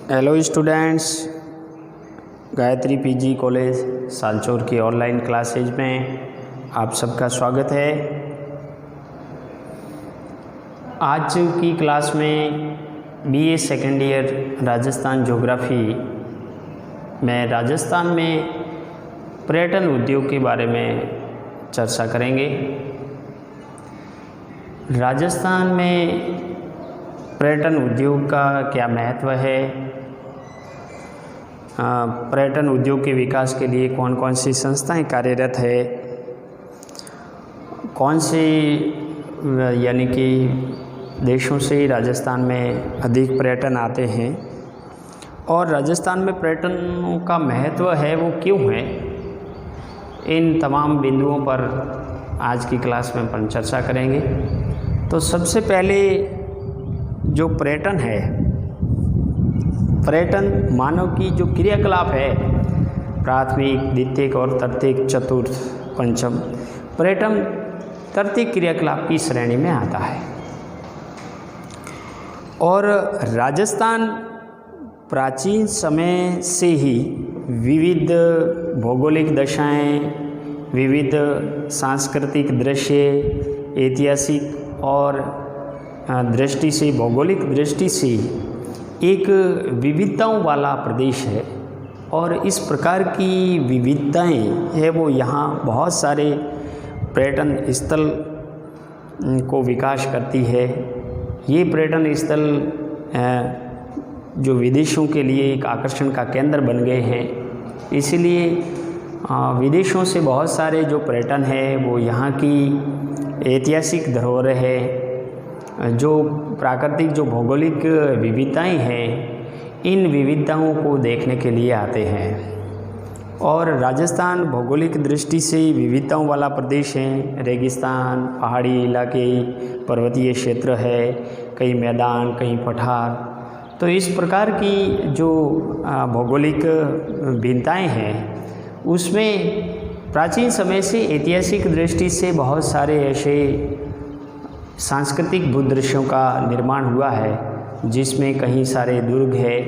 Hello students, Gayatri PG college Salchaur की online classes में आप सबका स्वागत है। आज की क्लास में BA second year Rajasthan geography में राजस्थान में पर्यटन उद्योग के बारे में चर्चा करेंगे। राजस्थान में पर्यटन उद्योग का क्या महत्व है, पर्यटन उद्योग के विकास के लिए कौन कौन सी संस्थाएं कार्यरत है, कौन से यानी कि देशों से राजस्थान में अधिक पर्यटन आते हैं और राजस्थान में पर्यटन का महत्व है वो क्यों है, इन तमाम बिंदुओं पर आज की क्लास में अपन चर्चा करेंगे। तो सबसे पहले जो पर्यटन है, पर्यटन मानव की जो क्रियाकलाप है, प्राथमिक, द्वितीयक और तृतीयक, चतुर्थ, पंचम, पर्यटन तृतीयक क्रियाकलाप की श्रेणी में आता है। और राजस्थान प्राचीन समय से ही विविध भौगोलिक दशाएं, विविध सांस्कृतिक दृश्य, ऐतिहासिक और दृष्टि से, भौगोलिक दृष्टि से एक विविधताओं वाला प्रदेश है। और इस प्रकार की विविधताएं है वो यहाँ बहुत सारे पर्यटन स्थल को विकास करती है। ये पर्यटन स्थल जो विदेशों के लिए एक आकर्षण का केंद्र बन गए हैं, इसीलिए विदेशों से बहुत सारे जो पर्यटन है वो यहाँ की ऐतिहासिक धरोहर है, जो प्राकृतिक जो भौगोलिक विविधताएं हैं, इन विविधताओं को देखने के लिए आते हैं। और राजस्थान भौगोलिक दृष्टि से विविधताओं वाला प्रदेश है। रेगिस्तान, पहाड़ी इलाके, पर्वतीय क्षेत्र है, कई मैदान, कई पठार। तो इस प्रकार की जो भौगोलिक भिन्नताएं हैं, उसमें प्राचीन समय से ऐतिहासिक दृष्टि से बहुत सारे ऐसे सांस्कृतिक भूदृश्यों का निर्माण हुआ है, जिसमें कहीं सारे दुर्ग है,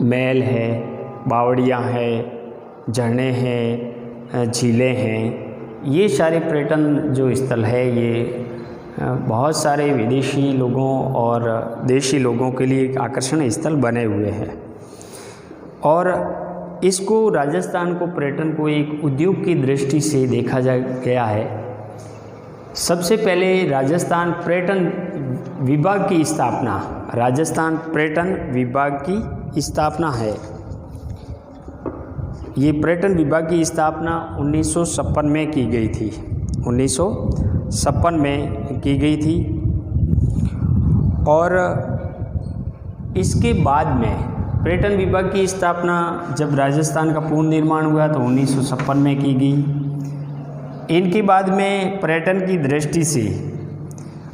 महल है, बावड़ियाँ हैं, झरने हैं, झीलें हैं। ये सारे पर्यटन जो स्थल है ये बहुत सारे विदेशी लोगों और देशी लोगों के लिए एक आकर्षण स्थल बने हुए हैं। और इसको राजस्थान को पर्यटन को एक उद्योग की दृष्टि से देखा गया है। सबसे पहले राजस्थान पर्यटन विभाग की स्थापना, राजस्थान पर्यटन विभाग की स्थापना है। ये पर्यटन विभाग की स्थापना 1956 में की गई थी, 1956 में की गई थी। और इसके बाद में पर्यटन विभाग की स्थापना जब राजस्थान का पूर्ण निर्माण हुआ तो 1956 में की गई। इनके बाद में पर्यटन की दृष्टि से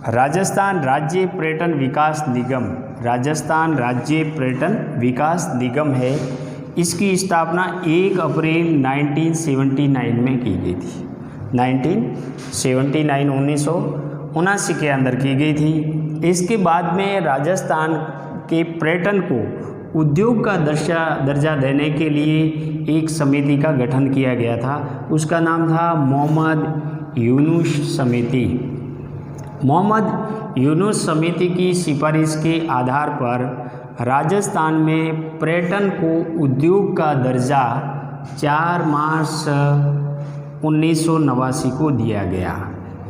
राजस्थान राज्य पर्यटन विकास निगम, राजस्थान राज्य पर्यटन विकास निगम है, इसकी स्थापना 1 अप्रैल 1979 में की गई थी। 1979 के अंदर की गई थी। इसके बाद में राजस्थान के पर्यटन को उद्योग का दर्जा देने के लिए एक समिति का गठन किया गया था। उसका नाम था मोहम्मद यूनुस समिति। मोहम्मद यूनुस समिति की सिफारिश के आधार पर राजस्थान में पर्यटन को उद्योग का दर्जा 4 मार्च 1989 को दिया गया।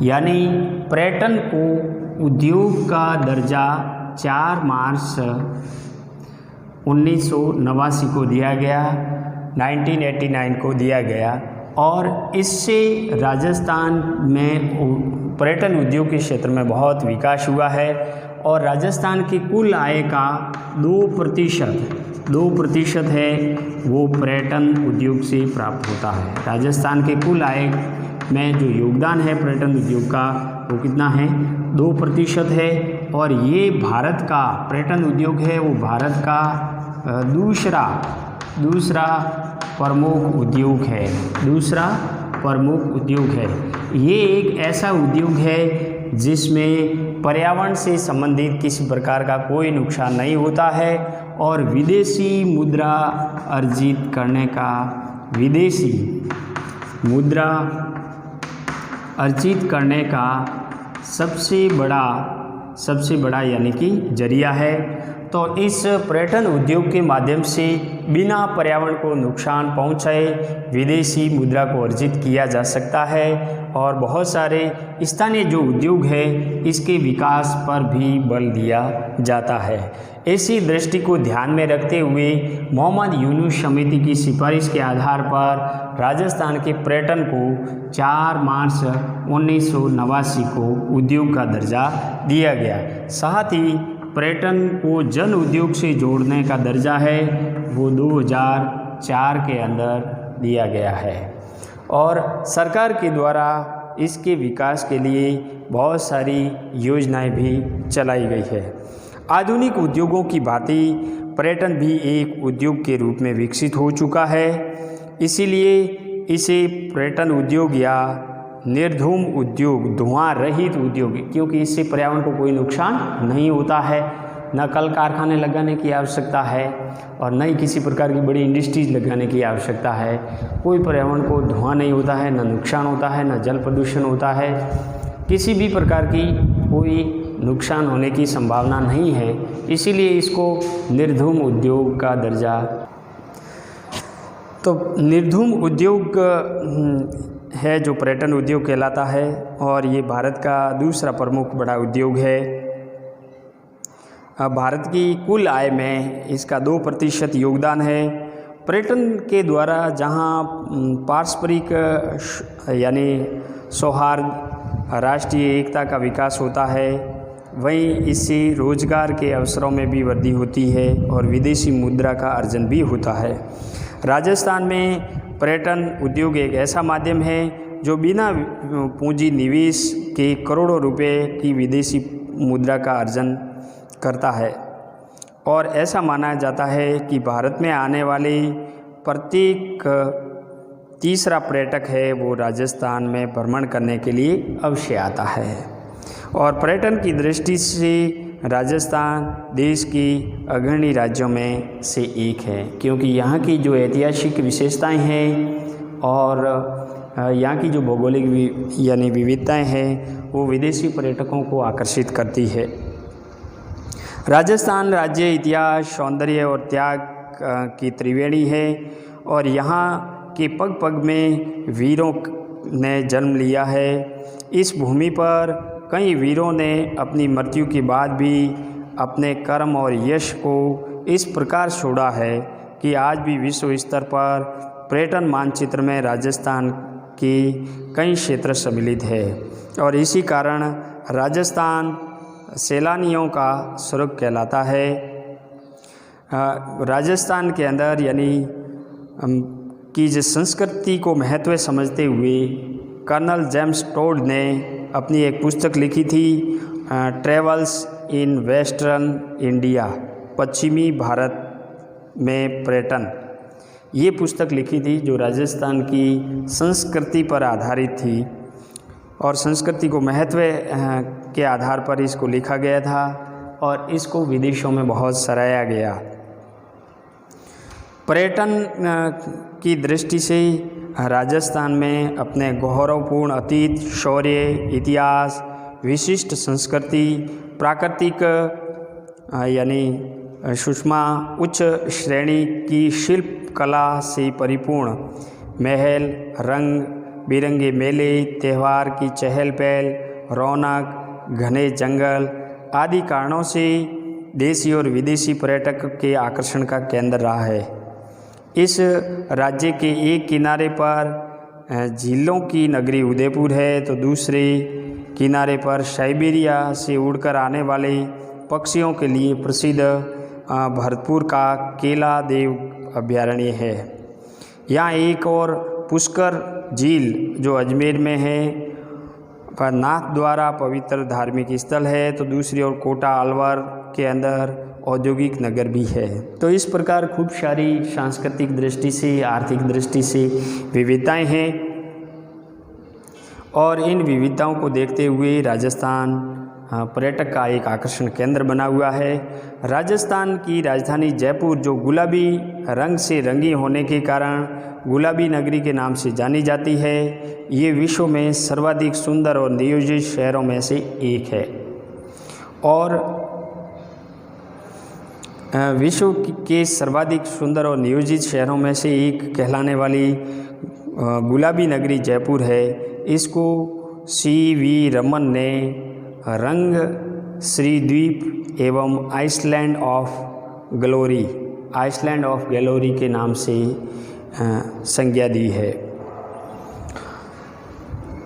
यानी पर्यटन को उद्योग का दर्जा 4 मार्च 1989 को दिया गया, 1989 को दिया गया। और इससे राजस्थान में पर्यटन उद्योग के क्षेत्र में बहुत विकास हुआ है। और राजस्थान की कुल आय का 2% है वो पर्यटन उद्योग से प्राप्त होता है। राजस्थान के कुल आय में जो योगदान है पर्यटन उद्योग का वो कितना है, 2% है। और ये भारत का पर्यटन उद्योग है वो भारत का दूसरा प्रमुख उद्योग है, दूसरा प्रमुख उद्योग है। ये एक ऐसा उद्योग है जिसमें पर्यावरण से संबंधित किसी प्रकार का कोई नुकसान नहीं होता है और विदेशी मुद्रा अर्जित करने का, विदेशी मुद्रा अर्जित करने का सबसे बड़ा यानी कि जरिया है। तो इस पर्यटन उद्योग के माध्यम से बिना पर्यावरण को नुकसान पहुंचाए विदेशी मुद्रा को अर्जित किया जा सकता है और बहुत सारे स्थानीय जो उद्योग है इसके विकास पर भी बल दिया जाता है। ऐसी दृष्टि को ध्यान में रखते हुए मोहम्मद यूनुस समिति की सिफारिश के आधार पर राजस्थान के पर्यटन को 4 मार्च 1989 को उद्योग का दर्जा दिया गया। साथ ही पर्यटन को जन उद्योग से जोड़ने का दर्जा है वो 2004 के अंदर दिया गया है और सरकार के द्वारा इसके विकास के लिए बहुत सारी योजनाएं भी चलाई गई है। आधुनिक उद्योगों की भांति पर्यटन भी एक उद्योग के रूप में विकसित हो चुका है, इसीलिए इसे पर्यटन उद्योग या निर्धूम उद्योग, धुआं रहित उद्योग, क्योंकि इससे पर्यावरण को कोई नुकसान नहीं होता है, न कल कारखाने लगाने की आवश्यकता है और न ही किसी प्रकार की बड़ी इंडस्ट्रीज लगाने की आवश्यकता है। कोई पर्यावरण को धुआं नहीं होता है, न नुकसान होता है, न जल प्रदूषण होता है, किसी भी प्रकार की कोई नुकसान होने की संभावना नहीं है, इसीलिए इसको निर्धूम उद्योग का दर्जा। तो निर्धूम उद्योग है जो पर्यटन उद्योग कहलाता है और ये भारत का दूसरा प्रमुख बड़ा उद्योग है। भारत की कुल आय में इसका 2% योगदान है। पर्यटन के द्वारा जहां पारस्परिक यानी सौहार्द, राष्ट्रीय एकता का विकास होता है, वहीं इससे रोजगार के अवसरों में भी वृद्धि होती है और विदेशी मुद्रा का अर्जन भी होता है। राजस्थान में पर्यटन उद्योग एक ऐसा माध्यम है जो बिना पूंजी निवेश के करोड़ों रुपए की विदेशी मुद्रा का अर्जन करता है और ऐसा माना जाता है कि भारत में आने वाले प्रत्येक तीसरा पर्यटक है वो राजस्थान में भ्रमण करने के लिए अवश्य आता है। और पर्यटन की दृष्टि से राजस्थान देश की अग्रणी राज्यों में से एक है, क्योंकि यहाँ की जो ऐतिहासिक विशेषताएं हैं और यहाँ की जो भौगोलिक यानी विविधताएं हैं वो विदेशी पर्यटकों को आकर्षित करती है। राजस्थान राज्य इतिहास, सौंदर्य और त्याग की त्रिवेणी है और यहाँ के पग पग में वीरों ने जन्म लिया है। इस भूमि पर कई वीरों ने अपनी मृत्यु के बाद भी अपने कर्म और यश को इस प्रकार छोड़ा है कि आज भी विश्व स्तर पर पर्यटन मानचित्र में राजस्थान के कई क्षेत्र सम्मिलित है और इसी कारण राजस्थान सैलानियों का स्वर्ग कहलाता है। राजस्थान के अंदर यानी की जो संस्कृति को महत्व समझते हुए कर्नल जेम्स टोड ने अपनी एक पुस्तक लिखी थी, ट्रेवल्स इन वेस्टर्न इंडिया, पश्चिमी भारत में पर्यटन। ये पुस्तक लिखी थी जो राजस्थान की संस्कृति पर आधारित थी और संस्कृति को महत्व के आधार पर इसको लिखा गया था और इसको विदेशों में बहुत सराहा गया। पर्यटन की दृष्टि से राजस्थान में अपने गौरवपूर्ण अतीत, शौर्य, इतिहास, विशिष्ट संस्कृति, प्राकृतिक यानी सुषमा उच्च श्रेणी की शिल्प कला से परिपूर्ण महल, रंग बिरंगे मेले, त्यौहार की चहल पहल, रौनक, घने जंगल आदि कारणों से देशी और विदेशी पर्यटक के आकर्षण का केंद्र रहा है। इस राज्य के एक किनारे पर झीलों की नगरी उदयपुर है तो दूसरे किनारे पर साइबेरिया से उड़कर आने वाले पक्षियों के लिए प्रसिद्ध भरतपुर का केला देव अभयारण्य है। यहाँ एक और पुष्कर झील जो अजमेर में है पर नाथ द्वारा पवित्र धार्मिक स्थल है तो दूसरी ओर कोटा अलवर के अंदर औद्योगिक नगर भी है। तो इस प्रकार खूब सारी सांस्कृतिक दृष्टि से, आर्थिक दृष्टि से विविधताएं हैं और इन विविधताओं को देखते हुए राजस्थान पर्यटक का एक आकर्षण केंद्र बना हुआ है। राजस्थान की राजधानी जयपुर जो गुलाबी रंग से रंगी होने के कारण गुलाबी नगरी के नाम से जानी जाती है, ये विश्व में सर्वाधिक सुंदर और नियोजित शहरों में से एक है। और विश्व के सर्वाधिक सुंदर और नियोजित शहरों में से एक कहलाने वाली गुलाबी नगरी जयपुर है। इसको सी.वी. रमन ने रंग श्रीद्वीप एवं आइसलैंड ऑफ ग्लोरी के नाम से संज्ञा दी है।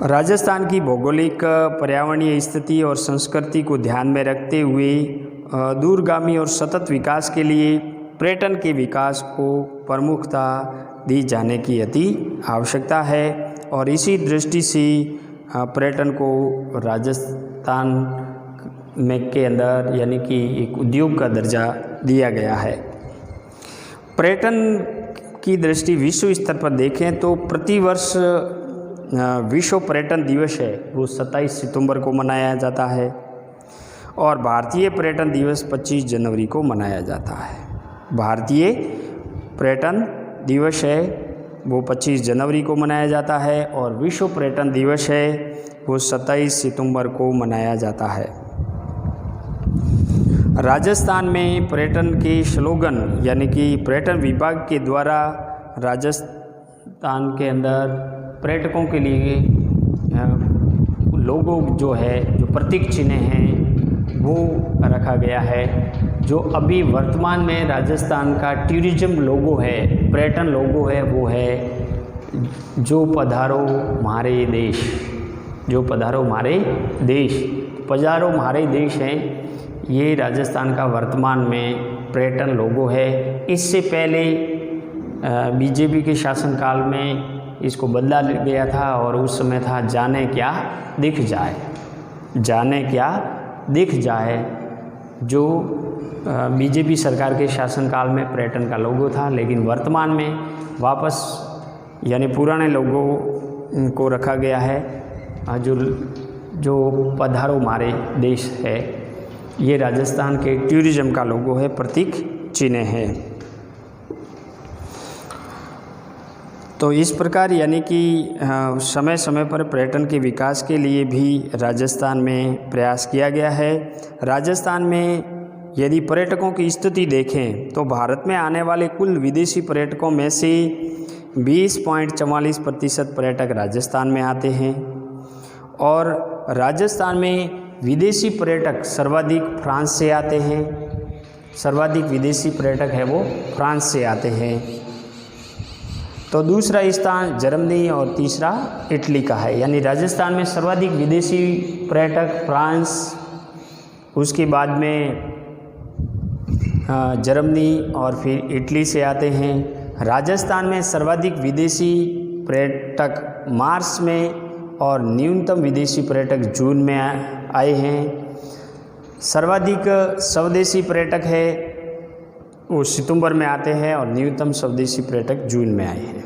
राजस्थान की भौगोलिक पर्यावरणीय स्थिति और संस्कृति को ध्यान में रखते हुए दूरगामी और सतत विकास के लिए पर्यटन के विकास को प्रमुखता दी जाने की अति आवश्यकता है और इसी दृष्टि से पर्यटन को राजस्थान में के अंदर यानी कि एक उद्योग का दर्जा दिया गया है। पर्यटन की दृष्टि विश्व स्तर पर देखें तो प्रतिवर्ष विश्व पर्यटन दिवस है वो 27 सितंबर को मनाया जाता है और भारतीय पर्यटन दिवस 25 जनवरी को मनाया जाता है। भारतीय पर्यटन दिवस है वो 25 जनवरी को मनाया जाता है और विश्व पर्यटन दिवस है वो 27 सितंबर को मनाया जाता है। राजस्थान में पर्यटन के स्लोगन यानी कि पर्यटन विभाग के द्वारा राजस्थान के अंदर पर्यटकों के लिए लोगो जो है, जो प्रतीक चिन्ह हैं वो रखा गया है। जो अभी वर्तमान में राजस्थान का टूरिज्म लोगो है, पर्यटन लोगो है, वो है जो पधारो म्हारे देश, जो पधारो म्हारे देश, पधारो म्हारे देश है। ये राजस्थान का वर्तमान में पर्यटन लोगो है। इससे पहले बीजेपी के शासनकाल में इसको बदला गया था और उस समय था जाने क्या दिख जाए, जाने क्या दिख जाए, जो बीजेपी सरकार के शासनकाल में पर्यटन का लोगो था। लेकिन वर्तमान में वापस यानी पुराने लोगो को रखा गया है। जो पधारो म्हारे देश है, ये राजस्थान के टूरिज्म का लोगो है, प्रतीक चिन्ह है। तो इस प्रकार यानी कि समय समय पर पर्यटन के विकास के लिए भी राजस्थान में प्रयास किया गया है। राजस्थान में यदि पर्यटकों की स्थिति देखें तो भारत में आने वाले कुल विदेशी पर्यटकों में से 20.44% पर्यटक राजस्थान में आते हैं और राजस्थान में विदेशी पर्यटक सर्वाधिक फ्रांस से आते हैं। सर्वाधिक विदेशी पर्यटक है वो फ्रांस से आते हैं। तो दूसरा स्थान जर्मनी और तीसरा इटली का है। यानी राजस्थान में सर्वाधिक विदेशी पर्यटक फ्रांस, उसके बाद में जर्मनी और फिर इटली से आते हैं। राजस्थान में सर्वाधिक विदेशी पर्यटक मार्च में और न्यूनतम विदेशी पर्यटक जून में आए हैं। सर्वाधिक स्वदेशी पर्यटक है वो सितंबर में आते हैं और न्यूनतम स्वदेशी पर्यटक जून में आए हैं।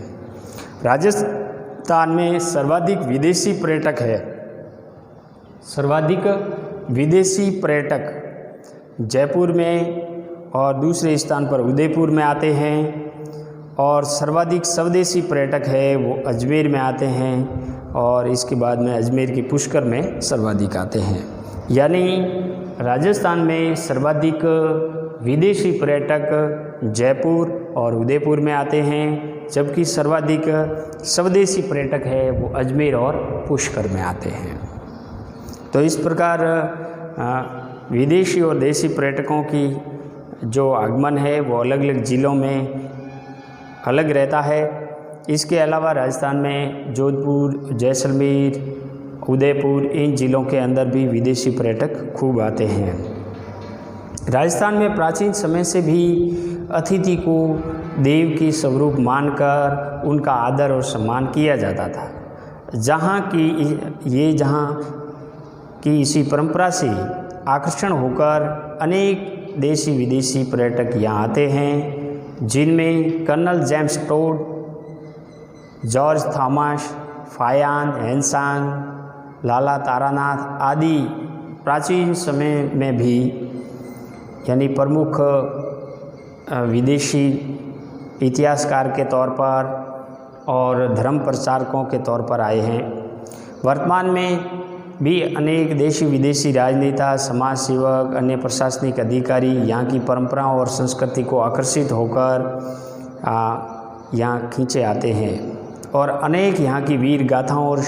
राजस्थान में सर्वाधिक विदेशी पर्यटक है, सर्वाधिक विदेशी पर्यटक जयपुर में और दूसरे स्थान पर उदयपुर में आते हैं और सर्वाधिक स्वदेशी पर्यटक है वो अजमेर में आते हैं और इसके बाद में अजमेर की पुष्कर में सर्वाधिक आते हैं। यानी राजस्थान में सर्वाधिक विदेशी पर्यटक जयपुर और उदयपुर में आते हैं, जबकि सर्वाधिक स्वदेशी पर्यटक है वो अजमेर और पुष्कर में आते हैं। तो इस प्रकार विदेशी और देशी पर्यटकों की जो आगमन है वो अलग अलग ज़िलों में अलग रहता है। इसके अलावा राजस्थान में जोधपुर, जैसलमेर, उदयपुर इन ज़िलों के अंदर भी विदेशी पर्यटक खूब आते हैं। राजस्थान में प्राचीन समय से भी अतिथि को देव की स्वरूप मानकर उनका आदर और सम्मान किया जाता था। जहाँ की इसी परंपरा से आकर्षण होकर अनेक देशी विदेशी पर्यटक यहाँ आते हैं, जिनमें colonel James Tod, George Thomas, Fahien, Hiuen Tsang, Lala Taranath आदि प्राचीन समय में भी यानी प्रमुख विदेशी इतिहासकार के तौर पर और धर्म प्रचारकों के तौर पर आए हैं। वर्तमान में भी अनेक देशी विदेशी राजनेता, समाज सेवक, अन्य प्रशासनिक अधिकारी यहाँ की परंपराओं और संस्कृति को आकर्षित होकर यहाँ खींचे आते हैं और अनेक यहाँ की वीर गाथाओं और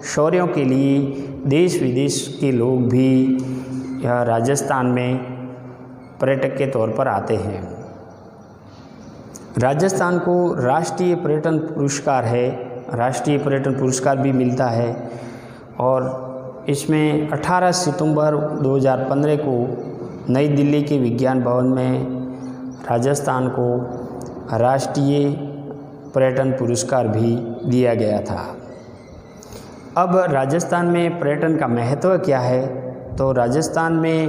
शौर्यों के लिए देश विदेश के लोग भी राजस्थान में पर्यटक के तौर पर आते हैं। राजस्थान को राष्ट्रीय पर्यटन पुरस्कार है, राष्ट्रीय पर्यटन पुरस्कार भी मिलता है और इसमें 18 सितंबर 2015 को नई दिल्ली के विज्ञान भवन में राजस्थान को राष्ट्रीय पर्यटन पुरस्कार भी दिया गया था। अब राजस्थान में पर्यटन का महत्व क्या है? तो राजस्थान में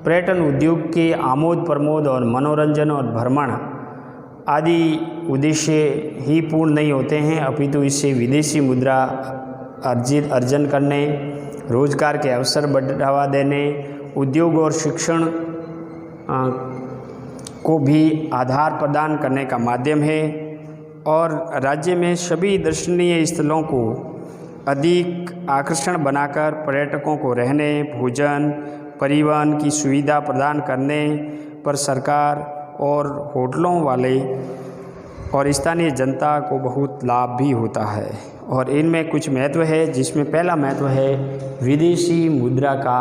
पर्यटन उद्योग के आमोद प्रमोद और मनोरंजन और भ्रमण आदि उद्देश्य ही पूर्ण नहीं होते हैं, अपितु इससे विदेशी मुद्रा अर्जन करने, रोजगार के अवसर बढ़ावा देने, उद्योग और शिक्षण को भी आधार प्रदान करने का माध्यम है और राज्य में सभी दर्शनीय स्थलों को अधिक आकर्षण बनाकर पर्यटकों को रहने, भोजन, परिवहन की सुविधा प्रदान करने पर सरकार और होटलों वाले और स्थानीय जनता को बहुत लाभ भी होता है। और इनमें कुछ महत्व है, जिसमें पहला महत्व है विदेशी मुद्रा का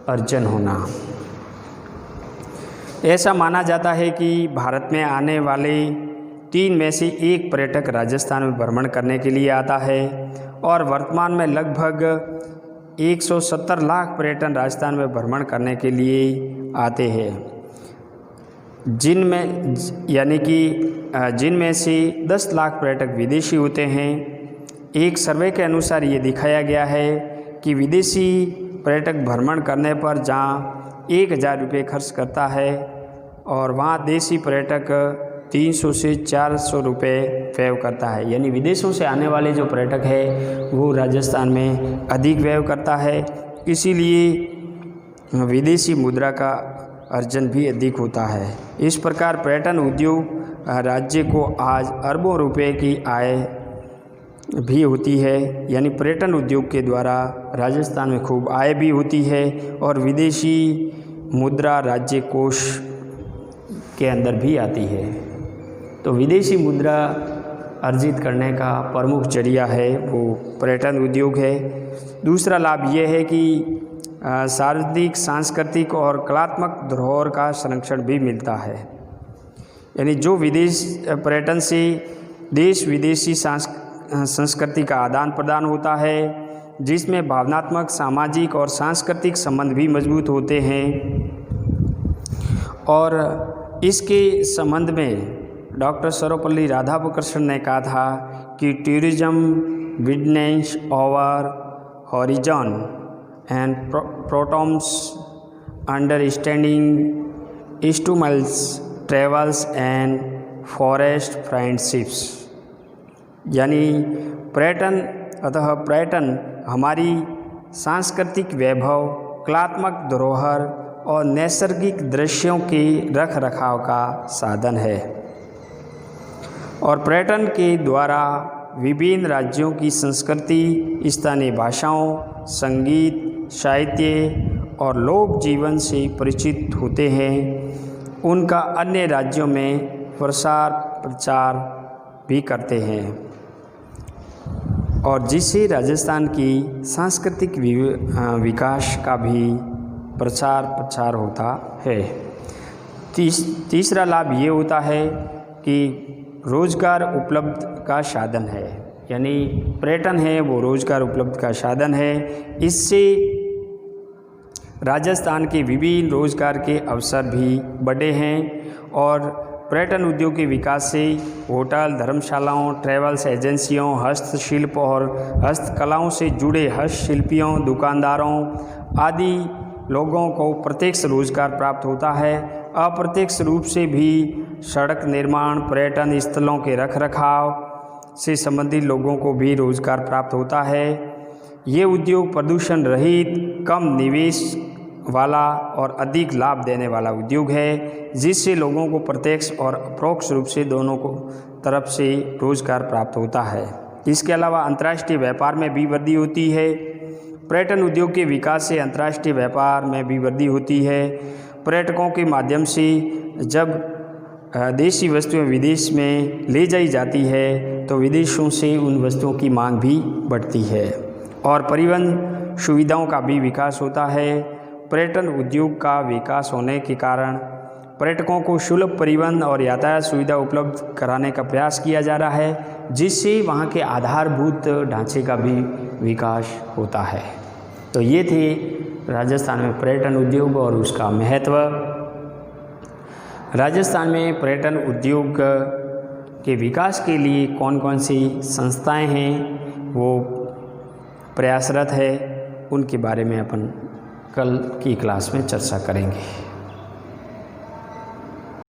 अर्जन होना। ऐसा माना जाता है कि भारत में आने वाले 3 में से 1 पर्यटक राजस्थान में भ्रमण करने के लिए आता है और वर्तमान में लगभग 170 लाख पर्यटन राजस्थान में भ्रमण करने के लिए आते हैं, जिनमें से 10 लाख पर्यटक विदेशी होते हैं। एक सर्वे के अनुसार ये दिखाया गया है कि विदेशी पर्यटक भ्रमण करने पर जहाँ 1000 रुपये खर्च करता है और वहाँ देशी पर्यटक 300 से 400 रुपये व्यय करता है। यानी विदेशों से आने वाले जो पर्यटक है वो राजस्थान में अधिक व्यय करता है, इसीलिए विदेशी मुद्रा का अर्जन भी अधिक होता है। इस प्रकार पर्यटन उद्योग राज्य को आज अरबों रुपए की आय भी होती है। यानी पर्यटन उद्योग के द्वारा राजस्थान में खूब आय भी होती है और विदेशी मुद्रा राज्य कोष के अंदर भी आती है। तो विदेशी मुद्रा अर्जित करने का प्रमुख जरिया है वो पर्यटन उद्योग है। दूसरा लाभ ये है कि सार्वजनिक, सांस्कृतिक और कलात्मक धरोहर का संरक्षण भी मिलता है। यानी जो विदेश पर्यटन से देश विदेशी संस्कृति का आदान प्रदान होता है, जिसमें भावनात्मक, सामाजिक और सांस्कृतिक संबंध भी मजबूत होते हैं। और इसके संबंध में डॉक्टर सर्वपल्ली राधाकृष्णन ने कहा था कि tourism widens our horizon and promotes understanding stimulates travels and फॉरेस्ट फ्रेंडशिप्स। यानी पर्यटन हमारी सांस्कृतिक वैभव, कलात्मक धरोहर और नैसर्गिक दृश्यों के रख रखाव का साधन है और पर्यटन के द्वारा विभिन्न राज्यों की संस्कृति, स्थानीय भाषाओं, संगीत, साहित्य और लोक जीवन से परिचित होते हैं। उनका अन्य राज्यों में प्रसार प्रचार भी करते हैं और जिससे राजस्थान की सांस्कृतिक विकास का भी प्रचार होता है। तीसरा लाभ ये होता है कि रोजगार उपलब्ध का साधन है। यानी पर्यटन है वो रोजगार उपलब्ध का साधन है। इससे राजस्थान के विभिन्न रोजगार के अवसर भी बढ़े हैं और पर्यटन उद्योग के विकास से होटल, धर्मशालाओं, ट्रैवल्स एजेंसियों, हस्तशिल्प और हस्तकलाओं से जुड़े हस्तशिल्पियों, दुकानदारों आदि लोगों को प्रत्यक्ष रोजगार प्राप्त होता है। अप्रत्यक्ष रूप से भी सड़क निर्माण, पर्यटन स्थलों के रखरखाव से संबंधित लोगों को भी रोजगार प्राप्त होता है। ये उद्योग प्रदूषण रहित, कम निवेश वाला और अधिक लाभ देने वाला उद्योग है, जिससे लोगों को प्रत्यक्ष और अप्रत्यक्ष रूप से दोनों को तरफ से रोजगार प्राप्त होता है। इसके अलावा अंतर्राष्ट्रीय व्यापार में भी वृद्धि होती है। पर्यटन उद्योग के विकास से अंतर्राष्ट्रीय व्यापार में भी वृद्धि होती है। पर्यटकों के माध्यम से जब देशी वस्तुएं विदेश में ले जाई जाती है तो विदेशों से उन वस्तुओं की मांग भी बढ़ती है और परिवहन सुविधाओं का भी विकास होता है। पर्यटन उद्योग का विकास होने के कारण पर्यटकों को सुलभ परिवहन और यातायात सुविधा उपलब्ध कराने का प्रयास किया जा रहा है, जिससे वहाँ के आधारभूत ढांचे का भी विकास होता है। तो ये थे राजस्थान में पर्यटन उद्योग और उसका महत्व। राजस्थान में पर्यटन उद्योग के विकास के लिए कौन कौन सी संस्थाएं हैं वो प्रयासरत है, उनके बारे में अपन कल की क्लास में चर्चा करेंगे।